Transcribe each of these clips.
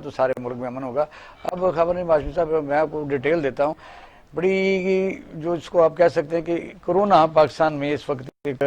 تو سارے ملک میں امن ہوگا. اب خبر نہیں ماشاء صاحب, میں آپ کو ڈیٹیل دیتا ہوں. بڑی جو اس کو آپ کہہ سکتے ہیں کہ کرونا پاکستان میں اس وقت ایک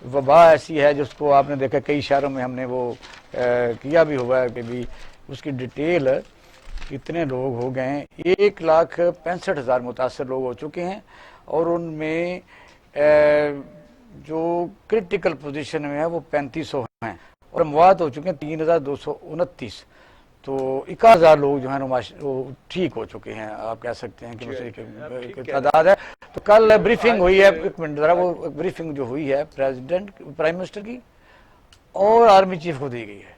وبا ایسی ہے جس کو آپ نے دیکھا کئی شہروں میں ہم نے وہ کیا بھی ہوا ہے کہ بھی اس کی ڈیٹیل کتنے لوگ ہو گئے ہیں. 1,65,000 متاثر لوگ ہو چکے ہیں, اور ان میں جو کرٹیکل پوزیشن میں ہے وہ 3500 ہیں, اور اموات ہو چکے ہیں 3,229. تو 1,000 لوگ جو ہیں وہ ٹھیک ہو چکے ہیں, آپ کہہ سکتے ہیں کہ تعداد ہے. تو کل بریفنگ ہوئی ہے, ایک منٹ ذرا, وہ بریفنگ جو ہوئی ہے پرائم منسٹر کی اور آرمی چیف کو دی گئی ہے,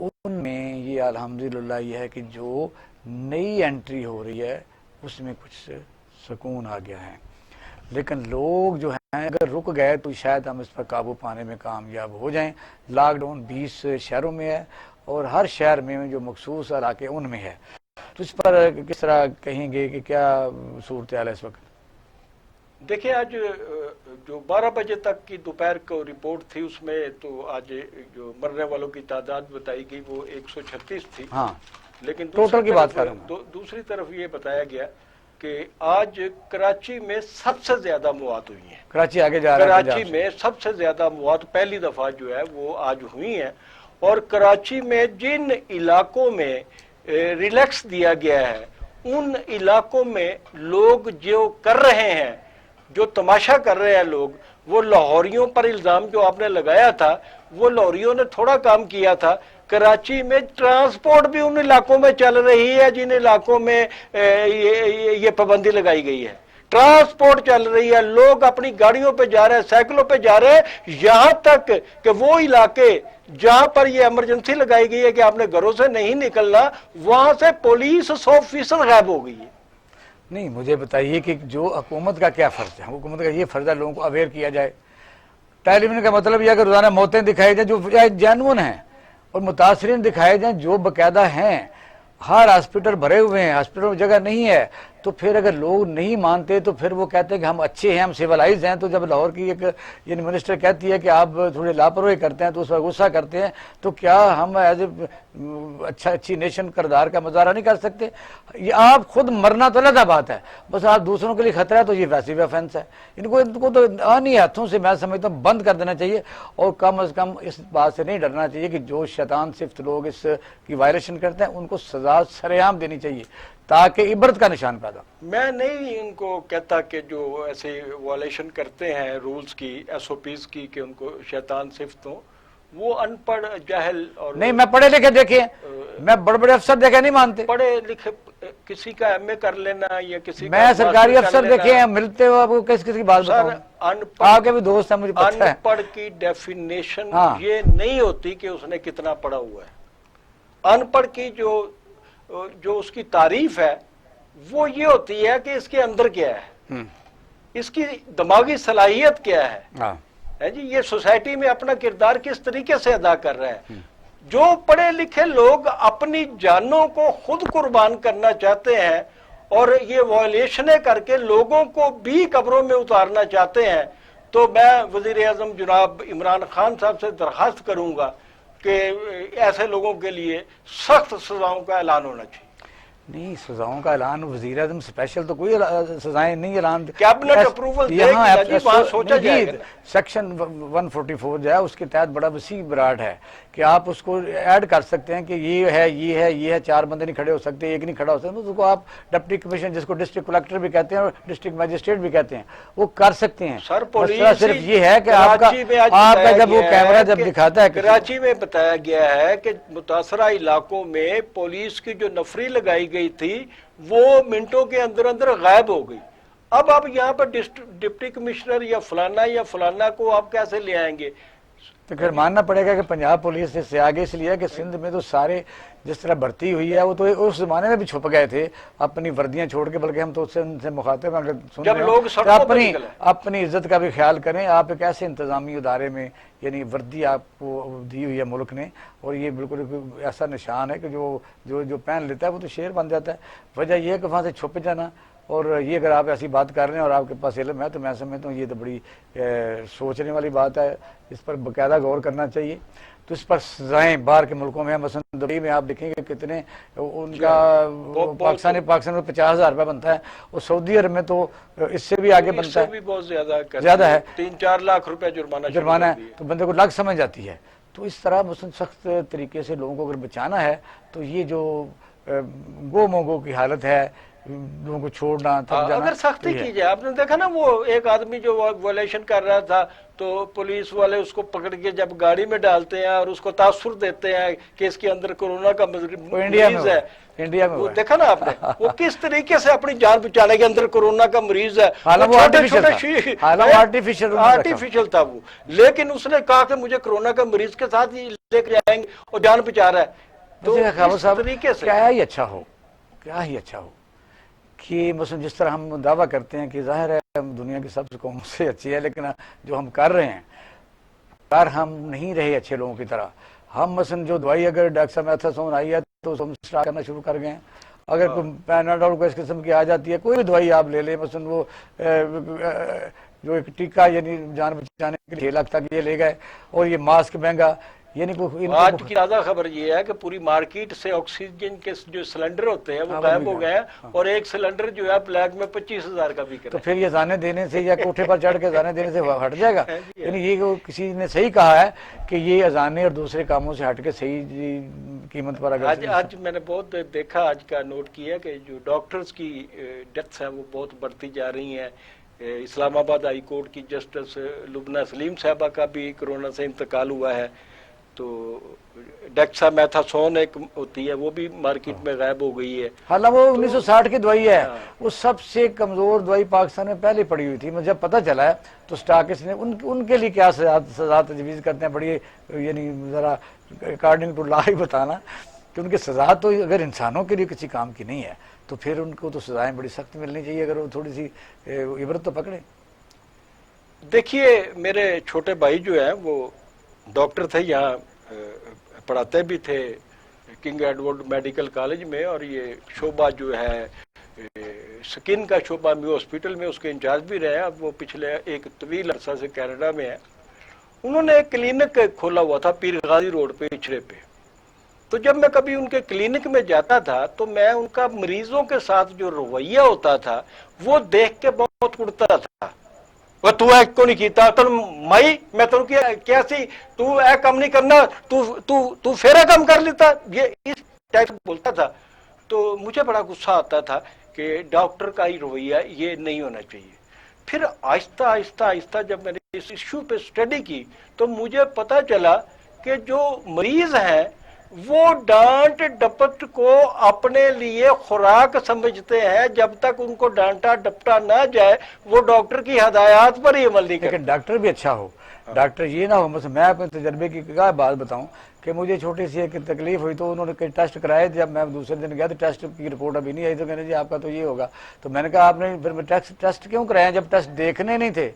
ان میں یہ الحمدللہ یہ ہے کہ جو نئی انٹری ہو رہی ہے اس میں کچھ سکون آ گیا ہے. لیکن لوگ جو ہیں اگر رک گئے تو شاید ہم اس پر قابو پانے میں کامیاب ہو جائیں. لاک ڈاؤن 20 شہروں میں ہے, اور ہر شہر میں جو مخصوص علاقے ان میں ہے. تو اس پر کس طرح کہیں گے کہ کیا صورتحال ہے اس وقت؟ دیکھیں, آج جو 12 بجے تک کی دوپہر کو رپورٹ تھی اس میں تو آج جو مرنے والوں کی تعداد بتائی گئی وہ 136 تھی. ہاں, لیکن ٹوٹل کی بات کر رہا ہوں. دوسری طرف یہ بتایا گیا کہ آج کراچی میں سب سے زیادہ موات ہوئی ہیں. کراچی آگے جا رہا ہے, کراچی میں سب سے زیادہ موات پہلی دفعہ جو ہے وہ آج ہوئی ہیں. اور کراچی میں جن علاقوں میں ریلیکس دیا گیا ہے ان علاقوں میں لوگ جو کر رہے ہیں, جو تماشا کر رہے ہیں لوگ, وہ لاہوریوں پر الزام جو آپ نے لگایا تھا وہ لاہوریوں نے تھوڑا کام کیا تھا. کراچی میں ٹرانسپورٹ بھی ان علاقوں میں چل رہی ہے جن علاقوں میں یہ پابندی لگائی گئی ہے. ٹرانسپورٹ چل رہی ہے, لوگ اپنی گاڑیوں پہ جا رہے ہیں, سائیکلوں پہ جا رہے ہیں, یہاں تک کہ وہ علاقے جہاں پر یہ ایمرجنسی لگائی گئی ہے کہ آپ نے گھروں سے نہیں نکلنا, وہاں سے پولیس 100% غائب ہو گئی ہے. نہیں, مجھے بتائیے کہ جو حکومت کا کیا فرض ہے؟ حکومت کا یہ فرض ہے لوگوں کو اویئر کیا جائے. ٹیلی ویژن کا مطلب یہ ہے کہ روزانہ موتیں دکھائی جائیں جو جینون ہیں, اور متاثرین دکھائے جائیں جو باقاعدہ ہیں. ہر ہاسپٹل بھرے ہوئے ہیں, ہاسپٹل میں جگہ نہیں ہے. تو پھر اگر لوگ نہیں مانتے تو پھر وہ کہتے ہیں کہ ہم اچھے ہیں, ہم سیولائز ہیں. تو جب لاہور کی ایک یعنی منسٹر کہتی ہے کہ آپ تھوڑی لاپرواہی کرتے ہیں تو اس پر غصہ کرتے ہیں, تو کیا ہم ایز اے اچھی نیشن کردار کا مظاہرہ نہیں کر سکتے؟ یہ آپ خود مرنا تو علیحدہ بات ہے, بس آپ دوسروں کے لیے خطرہ ہے تو یہ ویسے بھی آفینس ہے. ان کو تو آنی ہاتھوں سے میں سمجھتا ہوں بند کر دینا چاہیے, اور کم از کم اس بات سے نہیں ڈرنا چاہیے کہ جو شیطان صفت لوگ اس کی وائلیشن کرتے ہیں ان کو سزا سرعام دینی چاہیے تاکہ عبرت کا نشان پیدا. میں نہیں ان کو کہتا کہ جو ایسے وائلیشن کرتے ہیں رولز کی, SOPs کی, کہ ان کو شیطان صفت ہوں. وہ ان پڑھ جاہل اور نہیں, میں پڑھے لکھے دیکھے, میں بڑے بڑے افسر دیکھے نہیں مانتے. پڑھے لکھے کسی کا MA کر لینا یا کسی کا میں سرکاری افسر دیکھے ہیں ملتے ہوئے, آپ کو کس کی بات بتاؤں؟ آپ کے بھی دوست ہیں, مجھے پتہ ہے. ان پڑھ کی ڈیفینیشن یہ نہیں ہوتی کہ اس نے کتنا پڑھا ہوا ہے. ان پڑھ کی جو اس کی تعریف ہے وہ یہ ہوتی ہے کہ اس کے اندر کیا ہے, اس کی دماغی صلاحیت کیا ہے جی, یہ سوسائٹی میں اپنا کردار کس طریقے سے ادا کر رہا ہے. جو پڑھے لکھے لوگ اپنی جانوں کو خود قربان کرنا چاہتے ہیں اور یہ وائلیشنیں کر کے لوگوں کو بھی قبروں میں اتارنا چاہتے ہیں, تو میں وزیر اعظم جناب عمران خان صاحب سے درخواست کروں گا کہ ایسے لوگوں کے لیے سخت سزاؤں کا اعلان ہونا چاہیے. نہیں, سزاؤں کا اعلان وزیر اعظم اسپیشل تو کوئی سزائیں نہیں اعلان, کیبنٹ اپروول دے گی, وہاں سوچا جائے گا. سیکشن 144 جو ہے اس کے تحت بڑا وسیع براڈ ہے کہ آپ اس کو ایڈ کر سکتے ہیں کہ یہ ہے یہ ہے یہ ہے, 4 بندے نہیں کھڑے ہو سکتے, ایک نہیں کھڑا ہو سکتا, اس کو آپ ڈپٹی کمشنر جس کو ڈسٹرکٹ کلیکٹر بھی کہتے ہیں اور ڈسٹرکٹ میجسٹریٹ بھی کہتے ہیں وہ کر سکتے ہیں. سر مسئلہ صرف یہ ہے کہ آپ کا جب وہ کیمرہ جب دکھاتا ہے. کراچی میں بتایا گیا ہے کہ متاثرہ علاقوں میں پولیس کی جو نفری لگائی گئی تھی وہ منٹوں کے اندر اندر غائب ہو گئی. اب آپ یہاں پر ڈپٹی کمشنر یا فلانا کو آپ کیسے لے آئیں گے؟ تو پھر ماننا پڑے گا کہ پنجاب پولیس سے آگے اس لیے کہ سندھ میں تو سارے جس طرح بھرتی ہوئی ہے وہ تو اس زمانے میں بھی چھپ گئے تھے اپنی وردیاں چھوڑ کے, بلکہ ہم تو ان سے مخاطب ہیں اپنی عزت کا بھی خیال کریں. آپ ایک ایسے انتظامی ادارے میں, یعنی وردی آپ کو دی ہوئی ہے ملک نے, اور یہ بالکل ایسا نشان ہے کہ جو پہن لیتا ہے وہ تو شیر بن جاتا ہے. وجہ یہ ہے کہ وہاں سے چھپ جانا, اور یہ اگر آپ ایسی بات کر رہے ہیں اور آپ کے پاس علم ہے تو میں سمجھتا ہوں یہ تو بڑی سوچنے والی بات ہے, اس پر باقاعدہ غور کرنا چاہیے. تو اس پر سزائیں باہر کے ملکوں میں، مثلا دبئی میں آپ دیکھیں گے کتنے ان کا پاکستان میں 50,000 روپے بنتا ہے، اور سعودی عرب میں تو اس سے بھی آگے بنتا سے ہے، بھی بہت زیادہ ہے، 3-4 لاکھ روپے جرمانہ جرمانہ ہے، تو بندے کو لگ سمجھ جاتی ہے۔ تو اس طرح مثلا سخت طریقے سے لوگوں کو اگر بچانا ہے تو یہ جو گو موگو کی حالت ہے، لوگوں کو چھوڑنا تھک جانا، اگر تو سختی یہ ہے۔ کی جائے، آپ نے دیکھا نا وہ ایک آدمی جو وائلیشن کر رہا تھا تو پولیس والے اس کو پکڑ کے جب گاڑی میں ڈالتے ہیں اور اس کو تاثر دیتے ہیں کہ اس کے اندر کورونا کا وہ انڈیا میں مریض ہوا ہے، ہے، انڈیا میں وہ ہوا ہے۔ دیکھا نا آپ نے وہ کس طریقے سے اپنی جان بچانے کے اندر کورونا کا مریض ہے، حالانکہ وہ چھوٹے آرٹیفیشل تھا، چھوٹے حالانکہ آرٹیفیشل انہوں نے رکھا۔ آرٹیفیشل تھا وہ، لیکن اس نے کہا کہ مجھے کورونا کا مریض کے ساتھ ہی لے کے جائیں گے اور جان بچا رہا ہے۔ تو ویسے خاور اس صاحب طریقے سے کیا ہی اچھا ہو، کیا ہی اچھا ہو کہ مثلا جس طرح ہم دعویٰ کرتے ہیں کہ ظاہر ہے ہم دنیا کی سب سے قوموں سے اچھی ہے، لیکن جو ہم کر رہے ہیں کر ہم نہیں رہے اچھے لوگوں کی طرح۔ ہم مثلا جو دوائی اگر ڈیکسامیتھاسون آئی ہے تو ہم اسٹارٹ کرنا شروع کر گئے ہیں، اگر کوئی پیناڈول کو اس قسم کی آ جاتی ہے، کوئی بھی دوائی آپ لے لیں، مثلا وہ جو ایک ٹیکہ یعنی جان بچانے کے لیے 6 لاکھ تک یہ لے گئے، اور یہ ماسک مہنگا، یعنی ان آج کو کی تازہ خبر یہ ہے کہ پوری مارکیٹ سے آکسیجن کے جو سلنڈر ہوتے ہیں وہ ہاں، غائب وہ ہو گئے ہیں، اور ایک سلنڈر جو ہے بلیک میں 25,000 کا بک تو رہا ہے۔ پھر یہ زانے دینے سے یا کوٹھے پر چڑھ کے زانے دینے سے ہٹ جائے گا؟ جی یعنی یہ کسی نے صحیح کہا ہے کہ یہ ازانے اور دوسرے کاموں سے ہٹ کے صحیح قیمت پر اگر آج میں نے بہت دیکھا، آج کا نوٹ کیا کہ جو ڈاکٹرز کی ڈیتھس ہیں وہ بہت بڑھتی جا رہی ہیں۔ اسلام آباد ہائی کورٹ کی جسٹس لبنہ سلیم صاحبہ کا بھی کورونا سے انتقال ہوا ہے، تو ڈیکسا میتھاسون ایک ہوتی ہے وہ بھی مارکیٹ میں غائب ہو گئی ہے۔ حالانکہ وہ 1960 کی دوائی ہے، ہاں۔ وہ سب سے کمزور دوائی پاکستان میں پہلے پڑی ہوئی تھی، مجھے جب پتہ چلا ہے تو سٹاکس نے ان کے لیے کیا سزا تجویز کرتے ہیں، بڑی یعنی ذرا اکارڈنگ ٹو لا ہی بتانا کہ ان کی سزا تو اگر انسانوں کے لیے کسی کام کی نہیں ہے تو پھر ان کو تو سزائیں بڑی سخت ملنی چاہیے، اگر وہ تھوڑی سی عبرت تو پکڑیں۔ دیکھیے میرے چھوٹے بھائی جو ہیں وہ ڈاکٹر تھے، یہاں پڑھاتے بھی تھے کنگ ایڈورڈ میڈیکل کالج میں، اور یہ شعبہ جو ہے سکن کا شعبہ میں ہاسپٹل میں اس کے انچارج بھی رہے ہیں۔ اب وہ پچھلے ایک طویل عرصہ سے کینیڈا میں ہے۔ انہوں نے ایک کلینک کھولا ہوا تھا پیر غازی روڈ پہ اچھرے پہ، تو جب میں کبھی ان کے کلینک میں جاتا تھا تو میں ان کا مریضوں کے ساتھ جو رویہ ہوتا تھا وہ دیکھ کے بہت اڑتا تھا۔ وہ تو اے کو نہیں کیتا تو مائی میں تو کیا سی تو اے کم نہیں کرنا، تو فیرا کم کر لیتا، یہ اس ٹائپ بولتا تھا۔ تو مجھے بڑا غصہ آتا تھا کہ ڈاکٹر کا ہی رویہ یہ نہیں ہونا چاہیے۔ پھر آہستہ آہستہ آہستہ جب میں نے اس ایشو پہ سٹڈی کی تو مجھے پتا چلا کہ جو مریض ہیں وہ ڈانٹ ڈپٹ کو اپنے لیے خوراک سمجھتے ہیں، جب تک ان کو ڈانٹا ڈپٹا نہ جائے وہ ڈاکٹر کی ہدایات پر ہی عمل نہیں کرتے۔ لیکن ڈاکٹر بھی اچھا ہو، ڈاکٹر یہ نہ ہو، مثلا میں اپنے تجربے کی کیا بات بتاؤں کہ مجھے چھوٹی سی ایک تکلیف ہوئی تو انہوں نے کئی ٹیسٹ کرائے، جب میں دوسرے دن گیا تو ٹیسٹ کی رپورٹ ابھی نہیں آئی، تو کہنے جی آپ کا تو یہ ہوگا، تو میں نے کہا آپ نے پھر ٹیسٹ کیوں کرائے جب ٹیسٹ دیکھنے نہیں تھے؟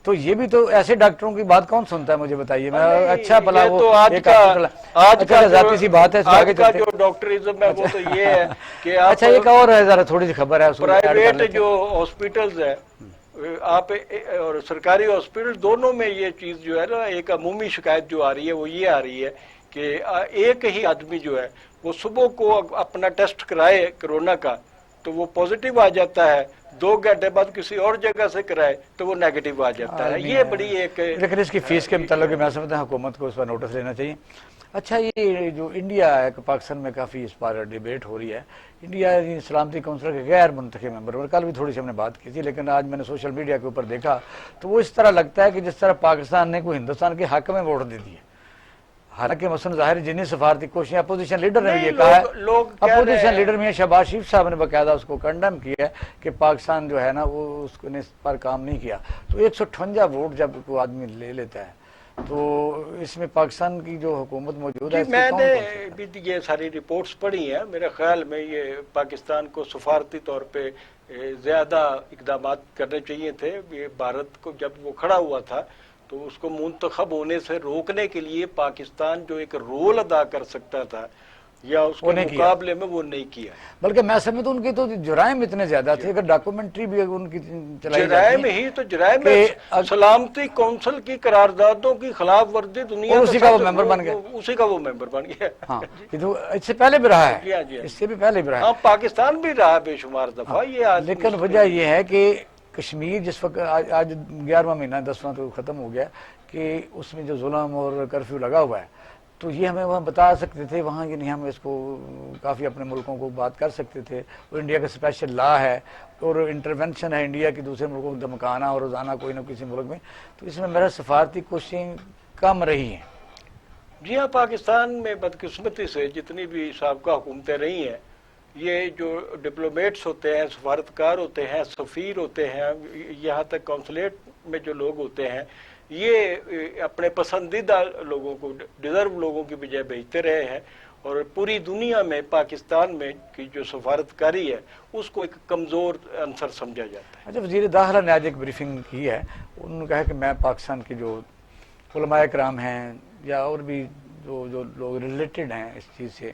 تو یہ بھی تو ایسے ڈاکٹروں کی بات کون سنتا ہے، مجھے بتائیے۔ میں اچھا بھلا وہ ایک اچھا ذاتی سی بات ہے، اس آگے چلتے جو ڈاکٹرزم ہے وہ تو یہ ہے کہ آپ اچھا ایک اور ہے، ذرا تھوڑی سی خبر ہے اس کو ایڈ کر پرائیویٹ لیتے ہیں۔ جو ہاسپٹلز ہیں آپ اور سرکاری ہاسپٹل دونوں میں یہ چیز جو ہے نا، ایک عمومی شکایت جو آ رہی ہے وہ یہ آ رہی ہے کہ ایک ہی آدمی جو ہے وہ صبح کو اپنا ٹیسٹ کرائے کورونا کا تو وہ پازیٹیو آ جاتا ہے، 2 گھنٹے بعد کسی اور جگہ سے کرائے تو وہ نیگیٹو آ جاتا ہے۔ یہ بڑی ایک لیکن اس کی فیس کے متعلق میں سمجھتا ہوں حکومت کو اس پر نوٹس لینا چاہیے۔ اچھا یہ جو انڈیا ہے کہ پاکستان میں کافی اس پر ڈیبیٹ ہو رہی ہے، انڈیا سلامتی کونسل کے غیر منتخب ممبر، اور کل بھی تھوڑی سی ہم نے بات کی تھی، لیکن آج میں نے سوشل میڈیا کے اوپر دیکھا تو وہ اس طرح لگتا ہے کہ جس طرح پاکستان نے کوئی ہندوستان کے حق میں ووٹ دے دیے، حالانکہ مثلا ظاہر جنہیں سفارتی کوششیں اپوزیشن لیڈر نے بھی یہ کہا ہے، اپوزیشن لیڈر میں شہباز شریف صاحب نے باقاعدہ اس کو کنڈم کیا ہے کہ پاکستان جو ہے نا وہ اس نے اس پر کام نہیں کیا۔ تو 158 ووٹ جب کوئی آدمی لے لیتا ہے تو اس میں پاکستان کی جو حکومت موجود ہے، میں نے بھی یہ ساری رپورٹس پڑھی ہیں، میرے خیال میں یہ پاکستان کو سفارتی طور پہ زیادہ اقدامات کرنے چاہیے تھے۔ یہ بھارت کو جب وہ کھڑا ہوا تھا تو اس کو منتخب ہونے سے روکنے کے لیے پاکستان جو ایک رول ادا کر سکتا تھا یا اس وہ کے نہیں کیا۔ مقابلے میں وہ نہیں کیا۔ بلکہ میں سمجھتا ہوں ان کی تو جرائم اتنے زیادہ تھے، اگر ڈاکومنٹری بھی ان کی چلائی جرائم جاتی ہی تو جرائم کہ ہے، سلامتی کونسل کی قراردادوں کی خلاف ورزی دنیا اور کا اسی کا وہ سب سے- ممبر بن گیا۔ اسی کا وہ ممبر بن گیا۔ ہاں یہ تو اس سے پہلے بھی رہا جی ہاں، ہے، جی ہاں۔ اس سے بھی پہلے بھی رہا ہے۔ ہاں پاکستان بھی رہا بے شمار دفعہ، یہ آج لیکن وجہ یہ ہے کہ کشمیر جس وقت آج 11واں مہینہ 10واں تو ختم ہو گیا کہ اس میں جو ظلم اور کرفیو لگا ہوا ہے، تو یہ ہمیں وہاں بتا سکتے تھے، وہاں یہ نہیں ہم اس کو کافی اپنے ملکوں کو بات کر سکتے تھے، اور انڈیا کا اسپیشل لا ہے اور انٹرونشن ہے انڈیا کی دوسرے ملکوں کو دھمکانا اور روزانہ کوئی نہ کسی ملک میں، تو اس میں میرا سفارتی کوششیں کم رہی ہیں۔ جی ہاں، پاکستان میں بدقسمتی سے جتنی بھی سابقہ حکومتیں رہی ہیں، یہ جو ڈپلومیٹس ہوتے ہیں، سفارتکار ہوتے ہیں، سفیر ہوتے ہیں، یہاں تک کونسلیٹ میں جو لوگ ہوتے ہیں، یہ اپنے پسندیدہ لوگوں کو، ڈیزرو لوگوں کی بجائے بھیجتے رہے ہیں، اور پوری دنیا میں پاکستان میں کی جو سفارتکاری ہے اس کو ایک کمزور عنصر سمجھا جاتا ہے۔ اچھا، وزیر داخلہ نے آج ایک بریفنگ کی ہے، انہوں نے کہا کہ میں پاکستان کے جو علماء کرام ہیں یا اور بھی جو لوگ ریلیٹڈ ہیں اس چیز سے،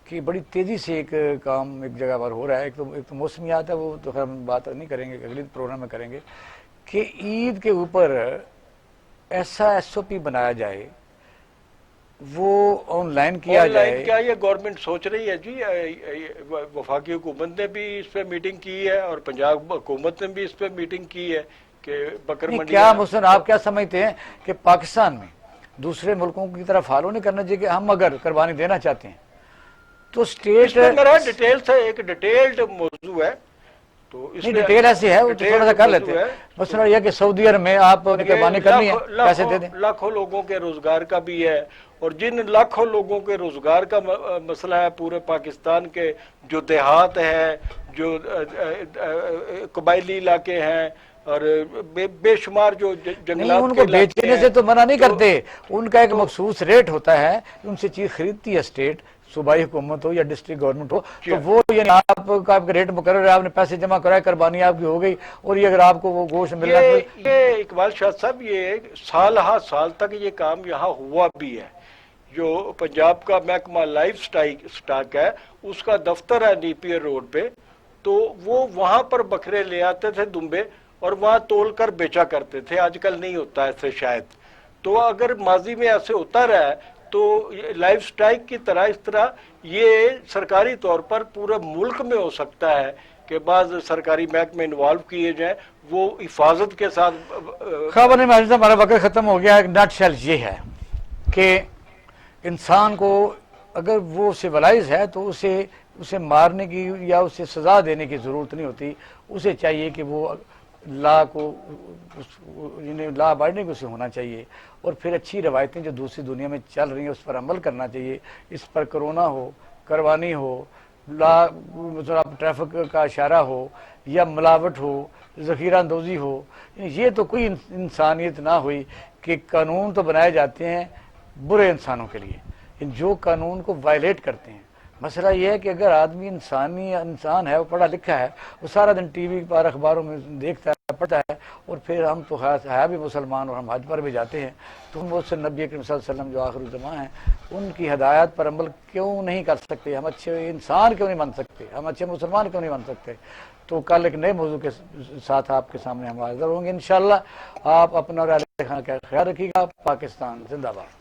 کہ بڑی تیزی سے ایک کام ایک جگہ پر ہو رہا ہے، ایک تو موسمیات ہے، وہ تو خیر ہم بات نہیں کریں گے، اگلی پروگرام میں کریں گے، کہ عید کے اوپر ایسا ایس او پی بنایا جائے، وہ آن لائن کیا آن لائن جائے۔ کیا یہ گورنمنٹ سوچ رہی ہے؟ جی وفاقی حکومت نے بھی اس پہ میٹنگ کی ہے، اور پنجاب حکومت نے بھی اس پہ میٹنگ کی ہے کہ بکر نہیں، منڈیاں کیا مسلم آپ کیا سمجھتے ہیں کہ پاکستان میں دوسرے ملکوں کی طرح فالو نہیں کرنا چاہیے کہ ہم اگر قربانی دینا چاہتے ہیں تو اس اسٹیٹ پہ میرا ڈیٹیل سے ایک ڈیٹیلڈ موضوع ہے، تو اس نہیں، پہ ڈیٹیل ایسی ہے، وہ تو تھوڑا سا کر لیتے ہیں، مثلا یہ کہ سعودی عرب میں آپ یہ قربانی کرنی ہے پیسے دے دیں۔ لاکھوں لوگوں کے روزگار کا بھی ہے، اور جن لاکھوں لوگوں کے روزگار کا مسئلہ ہے پورے پاکستان کے، جو دیہات ہیں، جو قبائلی علاقے ہیں، اور بے شمار جو نہیں، جنگلات ان کے کو علاقے بیچنے ہیں، سے تو منع نہیں تو- کرتے، ان کا ایک تو- مخصوص ریٹ ہوتا ہے، ان سے چیز خریدتی ہے اسٹیٹ، صوبائی حکومت ہو یا ڈسٹرکٹ گورنمنٹ ہو، تو وہ یعنی آپ کا ریٹ مقرر ہے، آپ نے پیسے جمع کرائے، قربانی آپ کی ہو گئی، اور یہ اگر آپ کو وہ گوشت ملنا یہ اقبال شاہ صاحب، یہ سال ہا سال تک یہ کام یہاں ہوا بھی ہے۔ جو پنجاب کا محکمہ لائف سٹاک ہے، اس کا دفتر ہے نیپیر روڈ پہ، تو وہ وہاں پر بکرے لے آتے تھے دمبے، اور وہاں تول کر بیچا کرتے تھے۔ آج کل نہیں ہوتا ایسے شاید، تو اگر ماضی میں ایسے ہوتا رہا ہے تو لائف سٹائک کی طرح اس طرح یہ سرکاری طور پر پورے ملک میں ہو سکتا ہے کہ بعض سرکاری محکمے انوالو کیے جائیں، وہ حفاظت کے ساتھ۔ خبر نہیں معلوم، ہمارا وقت ختم ہو گیا ہے۔ نٹ شیل یہ ہے کہ انسان کو اگر وہ سیولائز ہے تو اسے مارنے کی یا اسے سزا دینے کی ضرورت نہیں ہوتی، اسے چاہیے کہ وہ لا کو یعنی لا ابائڈنگ اسے ہونا چاہیے، اور پھر اچھی روایتیں جو دوسری دنیا میں چل رہی ہیں اس پر عمل کرنا چاہیے۔ اس پر کرونا ہو، قربانی ہو، مطلب ٹریفک کا اشارہ ہو یا ملاوٹ ہو، ذخیرہ اندوزی ہو، یہ تو کوئی انسانیت نہ ہوئی کہ قانون تو بنائے جاتے ہیں برے انسانوں کے لیے، جو قانون کو وائلیٹ کرتے ہیں۔ مسئلہ یہ ہے کہ اگر آدمی انسان ہے، وہ پڑھا لکھا ہے، وہ سارا دن ٹی وی پر اخباروں میں دیکھتا ہے، پڑھتا ہے، اور پھر ہم تو ہے بھی مسلمان اور ہم حج پر بھی جاتے ہیں، تو ہم اس سے نبی کریم صلی اللہ علیہ وسلم جو آخر الزمان ہیں ان کی ہدایات پر عمل کیوں نہیں کر سکتے؟ ہم اچھے انسان کیوں نہیں بن سکتے؟ ہم اچھے مسلمان کیوں نہیں بن سکتے؟ تو کل ایک نئے موضوع کے ساتھ آپ کے سامنے ہم حاضر ہوں گے انشاءاللہ۔ آپ اپنا اور اہل خانہ کا خیال رکھیے گا۔ پاکستان زندہ باد۔